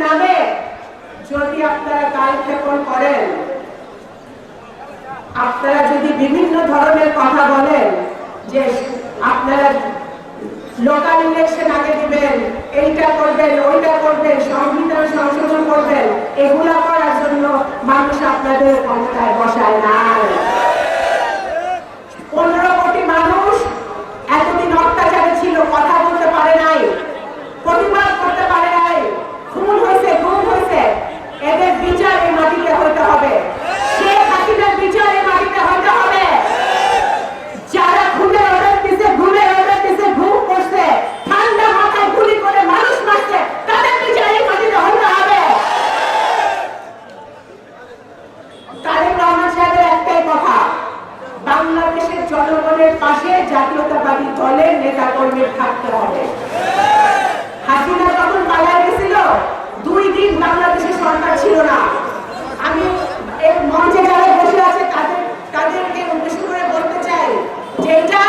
নামে যদি আপনারা কালক্ষেপণ করেন, আপনারা যদি বিভিন্ন ধরনের কথা বলেন যে আপনারা লোকাল ইলেকশন আগে দিবেন, এইটা করবেন, ওইটা করবেন, সংবিধান সংশোধন করবেন, এগুলা করার জন্য মানুষ আপনাদের ক্ষমতায় বসায় নাই। 15 কোটি মানুষ এতদিন অত্যাচারে ছিল, কথা বলতে পারে নাই, প্রতিবাদ করতে পারে নাই, খুন হয়েছে, গুম হয়েছে। এদের বিচার এই মাটিতে হইতে হবে, শেখ হাসিনার বিচার এই মাটিতে হইতে হবে। যারা ঘুরে ওদের পিছে ঘুম করছে, ঠান্ডা মাথায় গুলি করে মানুষ মারছে, তাদের বিচার এই মাটিতে হইতে হবে। তারেক রহমান সাহেবের একটাই কথা, বাংলাদেশের জনগণের পাশে জাতীয়তাবাদী দলের নেতা কর্মী থাকতে হবে। হাসিনা যখন পালায় গেছিল, 2 দিন বাংলাদেশের সরকার ছিল না। আমি এই মঞ্চে যারা বসে আছে তাদেরকে উদ্দেশ্য করে বলতে চাই যে এটা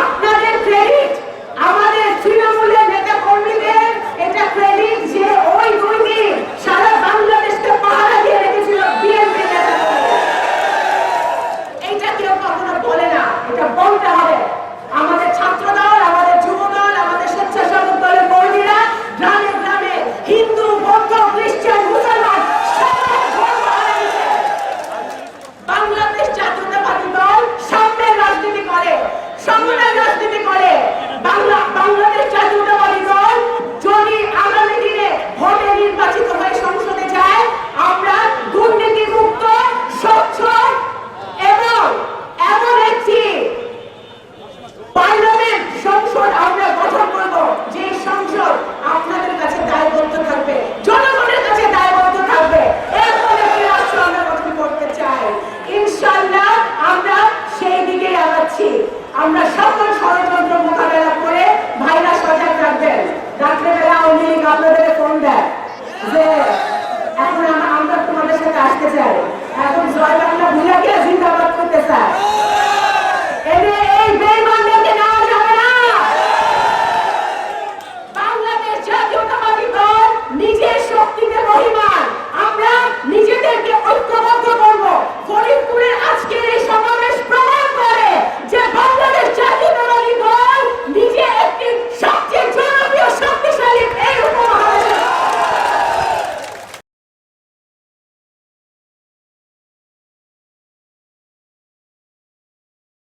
আপনাদের ক্রেডিট, আমাদের তৃণমূলের নেতা কর্মীদের এটা ক্রেডিট যে ওই 2 দিন সারা বাংলাদেশকে পাহারা দিয়ে রেখেছিল বিএনপি নেতা। এইটা কেউ কখনো বলে না, এটা বলতে হবে। আমাদের ছাত্র দল, আমাদের যুব দল, আমাদের স্বেচ্ছাসেবক দলের কর্মীরা গ্রামে গ্রামে হিন্দু, বৌদ্ধ, খ্রিস্টান, মুসলমান সবাই ধর্ম হারিয়েছে। বাংলাদেশ জাতীয়তাবাদী দল সাম্যের রাজনীতি করে, সমন্বয়ের রাজনীতি করে। বাংলাদেশ জাতীয়তাবাদী দল যদি আগামী দিনে ভোটে নির্বাচিত হয়ে সংসদে যায়, আমরা দুর্নীতিমুক্ত, স্বচ্ছ এবং এমন একটি পার্লামেন্ট সংসদ আমরা গঠন করব, যে সংসদ আপনাদের কাছে দায়বদ্ধ থাকবে, জনগণের কাছে দায়বদ্ধ থাকবে। এরকম একটি রাষ্ট্র আমরা গঠন করতে চাই। ইনশাআল্লাহ আমরা সেই দিকে আগাচ্ছি। আমরা সকল ষড়যন্ত্র মোকাবেলা করে ভাইরা সজাগ থাকবেন। রাত্রেবেলা আওয়ামী লীগ আপনাদের ফোন দেয় যে এখন আমরা তোমাদের সাথে আসতে চাই,